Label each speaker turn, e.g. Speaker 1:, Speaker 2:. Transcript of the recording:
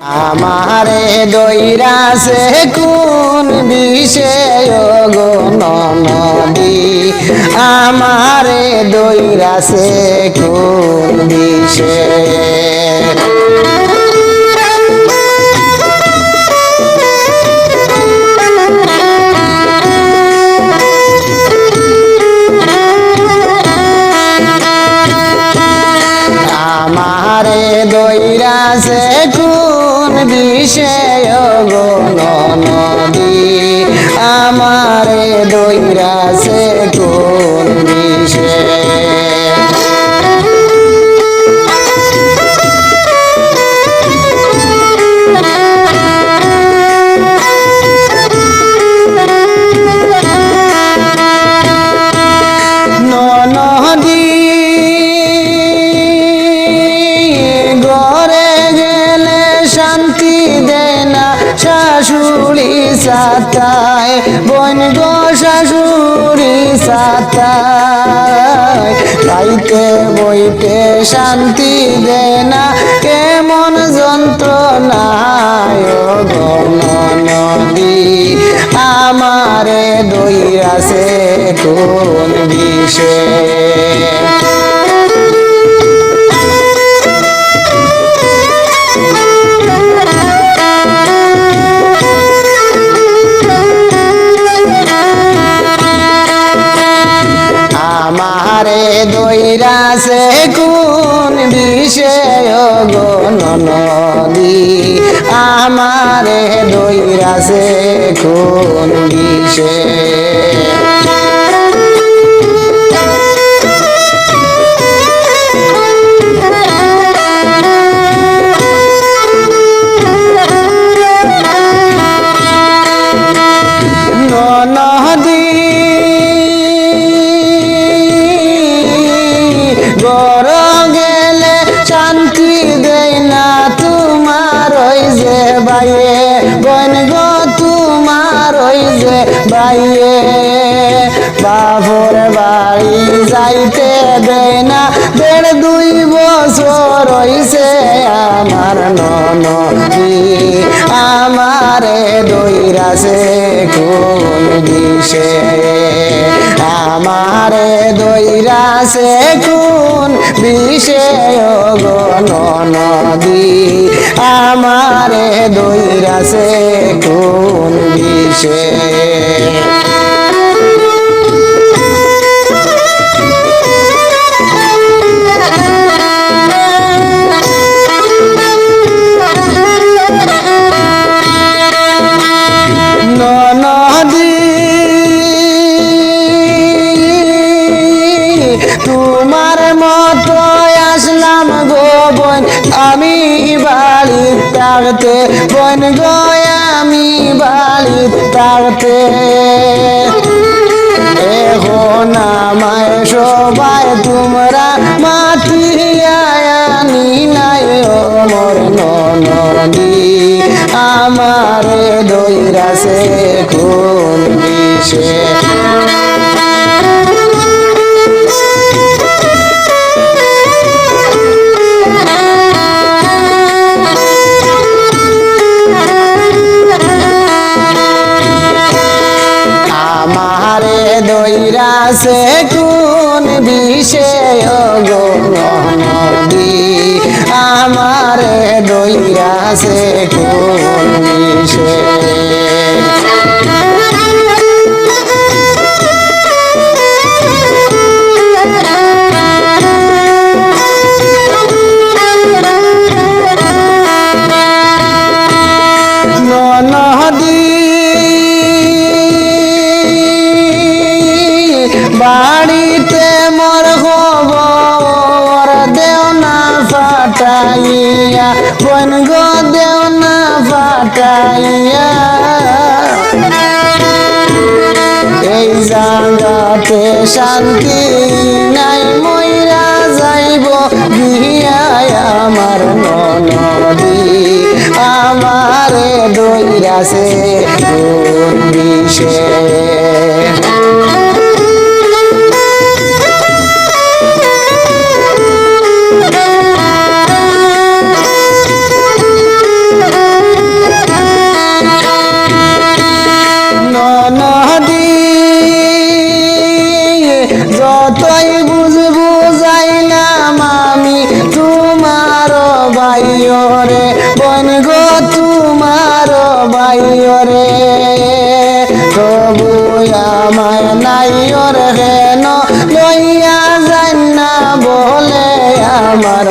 Speaker 1: আমারে দইরাছে কোন বিষে গো নদী, আমারে দইরাছে কোন বিষে। আমারে দইরাছে কোন বিষে গো নদী, আমারে দইরাছে কোন বিষে। শাশুড়ি সাতায় বোন গো শাশুড়ি সাতায়, খাইতে বইতে শান্তি দেয় না কেমন যন্ত্রণায় গো নদী, আমারে দইরাছে কোন বিষে। আমারে দইরাছে কোন বিষে গো নদী, আমারে দইরাছে কোন বিষে। গর গেলে শান্তি দেয় না তোমার ওই যে বাইয়ে বোন গো, তোমার ওই যে বাইয়ে বাবুর বাড়ি যাইতে দেয় না, 1.5-2 বছর হইছে আমার নদী, আমারে দইরাছে কোন বিষে। আমারে দইরাছে কোন বিষে গো নদী, আমারে দইরাছে কোন বিষে। তোমার মতো আসলাম গো বোন আমি বাড়ি থাকতে, বোন গো আমি বাড়ি থাকতে, এখন আমায় সবাই তোমরা মাতিয়া আনি নাই মোর নদী, আমারে দইরাছে কোন বিষে। আমারে দইরাছে কোন বিষে গো নদী, আমারে দইরাছে কোন বিষে। বাড়িতে মোর খবর দেও না ফাটাইয়া, বোন গো দেও না ফাটাইয়া, এই জায়গাতে শান্তি নাই মইরা যাইব গিয়া আমার নদী, আমারে দইরাছে কোন বিষে। কতই বুঝাইলাম আমি তোমার ভাইরে বোন গো তোমার ভাইরে তবু আমায় নাইর হেন লইয়া যান না বলে আমার